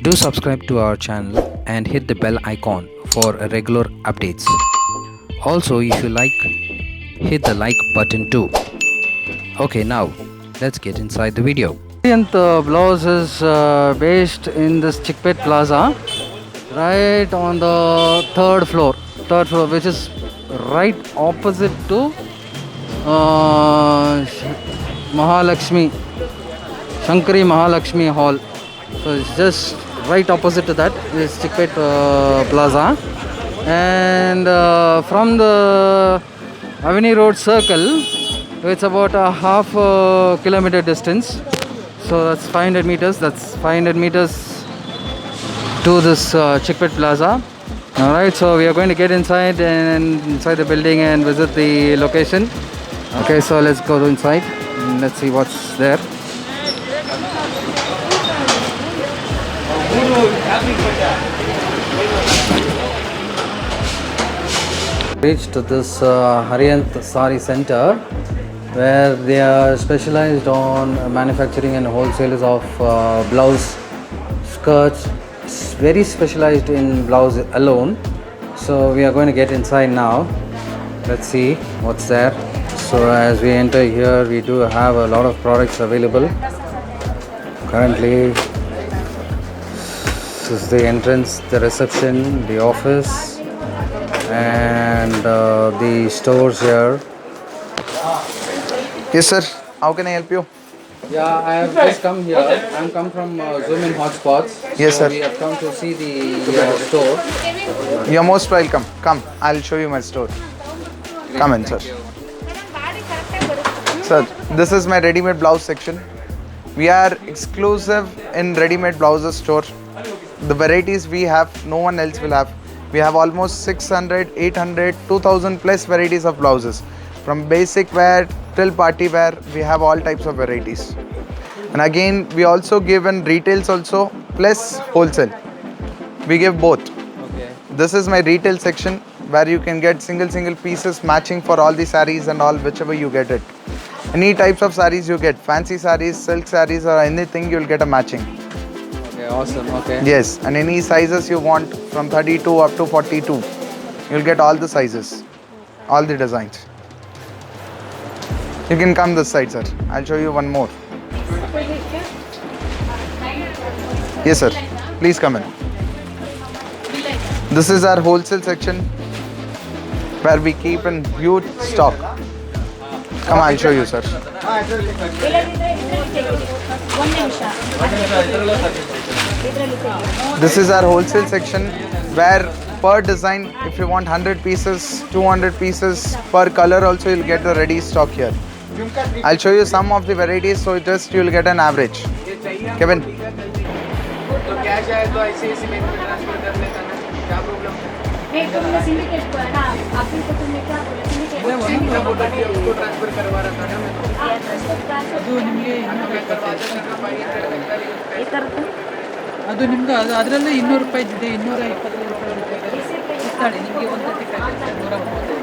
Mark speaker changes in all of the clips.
Speaker 1: Do subscribe to our channel and hit the bell icon for regular updates. Also, if you like, hit the like button too. Okay, now let's get inside the video.
Speaker 2: Orient blouse is based in this Chickpet Plaza, right on the third floor, which is right opposite to Mahalakshmi, Shankari Mahalakshmi Hall. So it's just right opposite to that is Chickpet Plaza, and from the Avenue Road Circle, it's about a half kilometer distance. So that's 500 meters. That's 500 meters to this Chickpet Plaza. All right. So we are going to get inside the building and visit the location. Okay. So let's go inside and let's see what's there. Reached this Orient Sari Center, where they are specialized on manufacturing and wholesalers of blouse, skirts, very specialized in blouse alone. So we are going to get inside now. Let's see what's there. So as we enter here, we do have a lot of products available. Currently, this is the entrance, the reception, the office, and the stores here.
Speaker 3: Yes, sir. How can I help you?
Speaker 2: Yeah, I have just come here. I'm come from Zoom in Hotspots.
Speaker 3: Yes,
Speaker 2: so
Speaker 3: sir.
Speaker 2: We have come to see the store.
Speaker 3: You're most welcome. Come, I'll show you my store. Come in, sir. Sir, this is my ready-made blouse section. We are exclusive in ready-made blouses store. The varieties we have, no one else will have. We have almost 600, 800, 2000 plus varieties of blouses. From basic wear till party wear, we have all types of varieties. And again, we also give in retails also plus wholesale. We give both.
Speaker 2: Okay.
Speaker 3: This is my retail section where you can get single pieces matching for all the sarees and all, whichever you get it. Any types of sarees you get, fancy sarees, silk sarees or anything, you'll get a matching.
Speaker 2: Okay, awesome. Okay.
Speaker 3: Yes, and any sizes you want from 32 up to 42, you'll get all the sizes, all the designs. You can come this side, sir. I'll show you one more. Yes, sir. Please come in. This is our wholesale section where we keep in huge stock. Come, I'll show you, sir. This is our wholesale section where per design, if you want 100 pieces, 200 pieces per color also, you'll get the ready stock here. I'll show you some of the varieties, so just you'll get an average. Kevin.
Speaker 4: ಅದು ನಿಮ್ದು ಅದರಲ್ಲೇ 200 ರೂಪಾಯಿ ಇದೆ, 220 ರೂಪಾಯಿ ಇಸ್ತಾಳೆ ನಿಮಗೆ ಒಂದು packet 130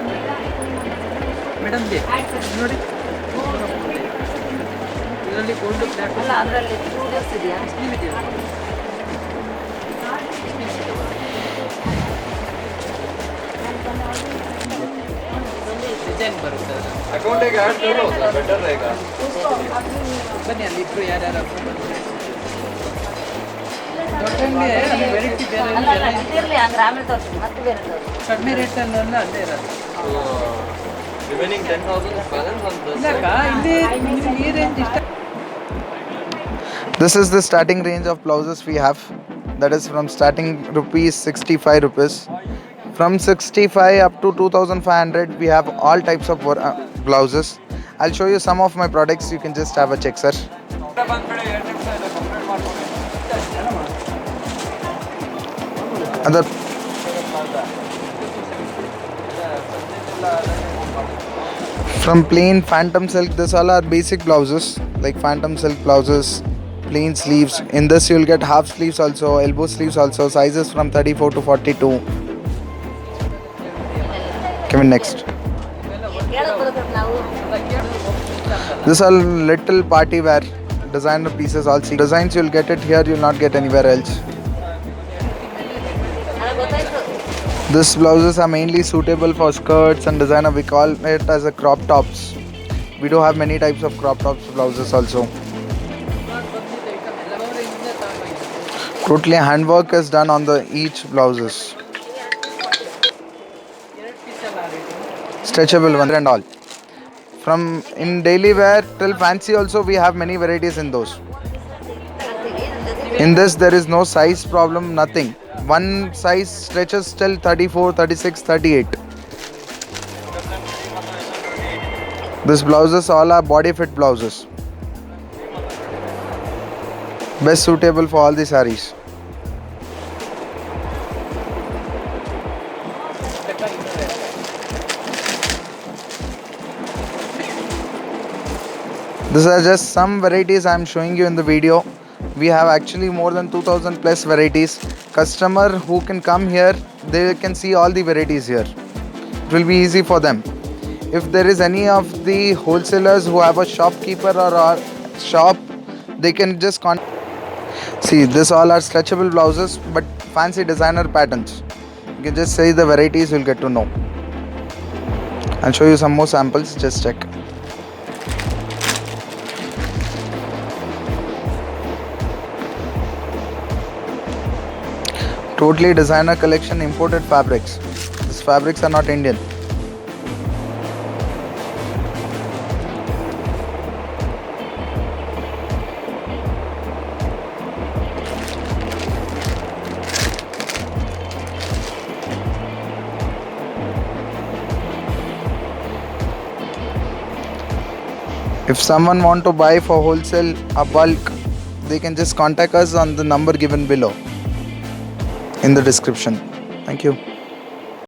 Speaker 4: madam G ನೋಡಿ ಇದರಲ್ಲಿ ಗೋಲ್ಡ್ ಬ್ಲ್ಯಾಕ್ ಅಲ್ಲ, ಅದರಲ್ಲಿ ಸ್ಟೂಡಿಯೋಸ್ ಇದೆಯಾ? ಡಿಸೈನ್ ಬರುತ್ತೆ ಅಕೌಂಟಿಗೆ ಆಡ್ ಕೊಡು, ಬೆಟರ್ रहेगा. ಬನ್ನಿ ಅಲ್ಲಿ ಇಬ್ರು ಯಾರ್ಯಾರು ಕಡಿಮೆ ರೇಟಲ್ಲೆಲ್ಲ ಅಲ್ಲೇ ಇರೋದು.
Speaker 3: This is the starting range of blouses we have. That is from starting rupees 65 rupees. From 65 up to 2500 we have all types of blouses. I'll show you some of my products. You can just have a check, sir. Other from plain phantom silk, this all are basic blouses like phantom silk blouses, plain sleeves. In this you'll get half sleeves also, elbow sleeves also, sizes from 34 to 42. Coming next. This all little party wear designer pieces, all see designs, you'll get it here, you'll not get anywhere else. These blouses are mainly suitable for skirts and designer. We call it as a crop tops. We do have many types of crop tops blouses also. Totally handwork is done on the each blouses. Stretchable one and all. From in daily wear till fancy also we have many varieties in those. In this there is no size problem, nothing. One size stretches till 34, 36, 38. These blouses all are body fit blouses. Best suitable for all the sarees. These are just some varieties I am showing you in the video. We have actually more than 2000 plus varieties. Customer who can come here, they can see all the varieties here. It will be easy for them. If there is any of the wholesalers who have a shopkeeper or a shop, they can just contact. See, this all are stretchable blouses but fancy designer patterns. You can just say the varieties, you'll get to know. I'll show you some more samples, just check. Totally designer collection, imported fabrics. These fabrics are not Indian. If someone want to buy for wholesale a bulk, they can just contact us on the number given below in the description. Thank you.